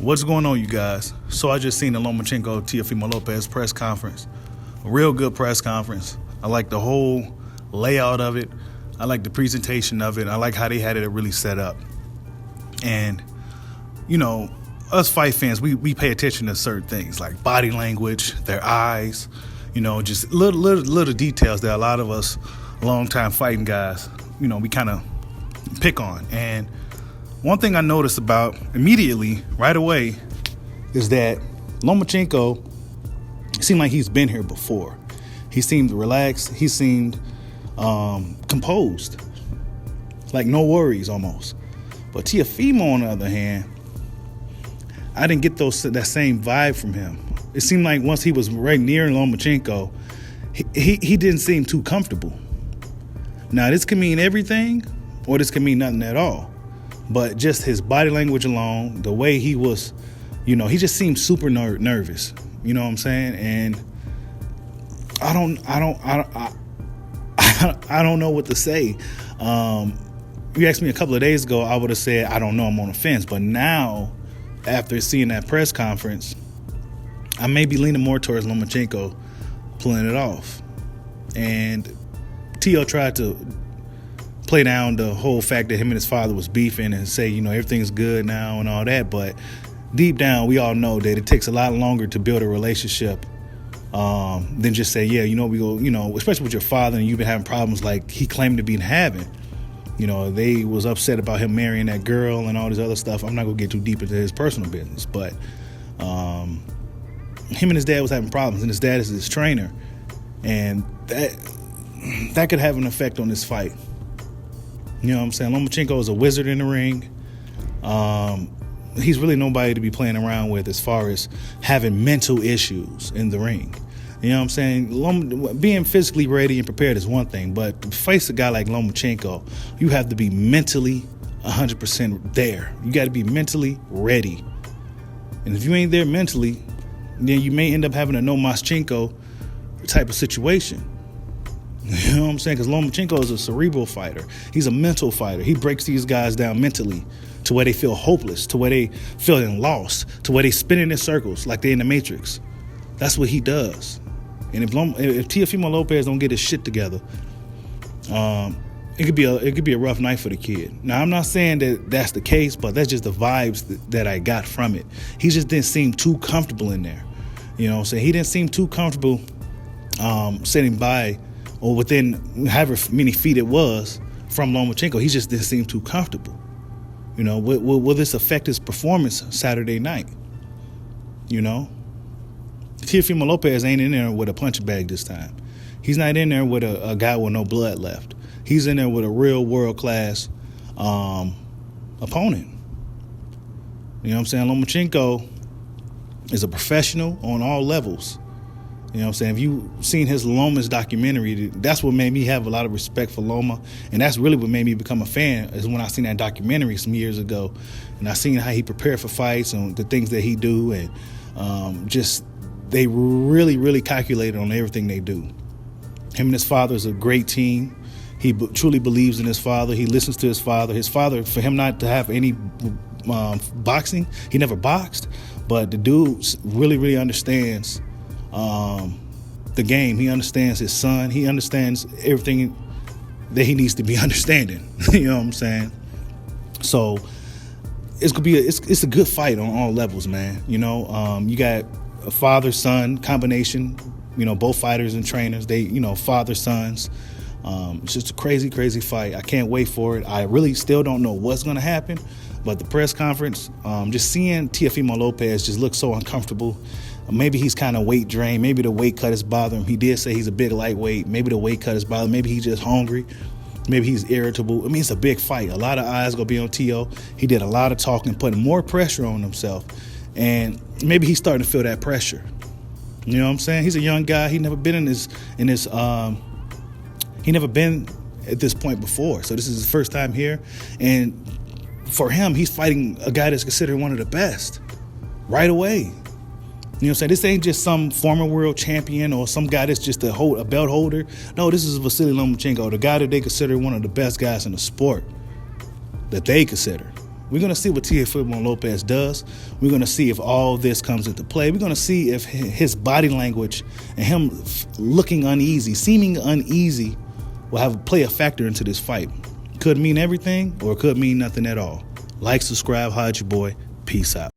What's going on, you guys? So I just seen the Lomachenko Teofimo Lopez press conference. A real good press conference. I like the whole layout of it. I like the presentation of it. I like how they had it really set up. And, you know, us fight fans, we pay attention to certain things like body language, their eyes, you know, just little details that a lot of us long-time fighting guys, you know, we kind of pick on. And one thing I noticed about immediately, right away, is that Lomachenko seemed like he's been here before. He seemed relaxed. He seemed composed, like no worries almost. But Teofimo, on the other hand, I didn't get that same vibe from him. It seemed like once he was right near Lomachenko, he didn't seem too comfortable. Now, this can mean everything, or this can mean nothing at all. But just his body language alone, the way he was, you know, he just seemed super nervous. You know what I'm saying? And I don't know what to say. You asked me a couple of days ago, I would have said, I don't know, I'm on the fence. But now, after seeing that press conference, I may be leaning more towards Lomachenko pulling it off. And Teo tried to play down the whole fact that him and his father was beefing and say, you know, everything's good now and all that. But deep down, we all know that it takes a lot longer to build a relationship than just say, yeah, you know, we go, you know, especially with your father and you've been having problems like he claimed to be having. You know, they was upset about him marrying that girl and all this other stuff. I'm not going to get too deep into his personal business, but him and his dad was having problems, and his dad is his trainer. And that could have an effect on this fight. You know what I'm saying? Lomachenko is a wizard in the ring. He's really nobody to be playing around with as far as having mental issues in the ring. You know what I'm saying? Being physically ready and prepared is one thing, but to face a guy like Lomachenko, you have to be mentally 100% there. You got to be mentally ready. And if you ain't there mentally, then you may end up having a Lomachenko type of situation. You know what I'm saying? Because Lomachenko is a cerebral fighter. He's a mental fighter. He breaks these guys down mentally to where they feel hopeless, to where they feeling lost, to where they spinning in circles like they're in the Matrix. That's what he does. And if Teofimo Lopez don't get his shit together, it could be a rough night for the kid. Now, I'm not saying that that's the case, but that's just the vibes that I got from it. He just didn't seem too comfortable in there. You know what I'm saying? He didn't seem too comfortable sitting by or within however many feet it was from Lomachenko. He just didn't seem too comfortable. You know, will this affect his performance Saturday night? You know? Teofimo Lopez ain't in there with a punch bag this time. He's not in there with a guy with no blood left. He's in there with a real world-class opponent. You know what I'm saying? Lomachenko is a professional on all levels. You know what I'm saying? If you've seen his Loma's documentary, that's what made me have a lot of respect for Loma. And that's really what made me become a fan, is when I seen that documentary some years ago. And I seen how he prepared for fights and the things that he do. And just they really calculated on everything they do. Him and his father is a great team. He truly believes in his father. He listens to his father. His father, for him not to have any boxing, he never boxed. But the dude really understands the game. He understands his son. He understands everything that he needs to be understanding. You know what I'm saying? So it's gonna be it's a good fight on all levels, man. You know, you got a father-son combination. You know, both fighters and trainers. They, you know, father-sons. It's just a crazy fight. I can't wait for it. I really still don't know what's gonna happen. But the press conference, just seeing Teofimo Lopez just look so uncomfortable. Maybe he's kind of weight drained. Maybe the weight cut is bothering him. He did say he's a big lightweight. Maybe the weight cut is bothering him. Maybe he's just hungry. Maybe he's irritable. I mean, it's a big fight. A lot of eyes going to be on Teo. He did a lot of talking, putting more pressure on himself. And maybe he's starting to feel that pressure. You know what I'm saying? He's a young guy. He never been he never been at this point before. So this is his first time here. And for him, he's fighting a guy that's considered one of the best right away. You know what I'm saying? This ain't just some former world champion or some guy that's just a belt holder. No, this is Vasiliy Lomachenko, the guy that they consider one of the best guys in the sport, that they consider. We're going to see what Teofimo Lopez does. We're going to see if all this comes into play. We're going to see if his body language and him looking uneasy, seeming uneasy, will play a factor into this fight. Could mean everything or it could mean nothing at all. Like, subscribe, hide your boy. Peace out.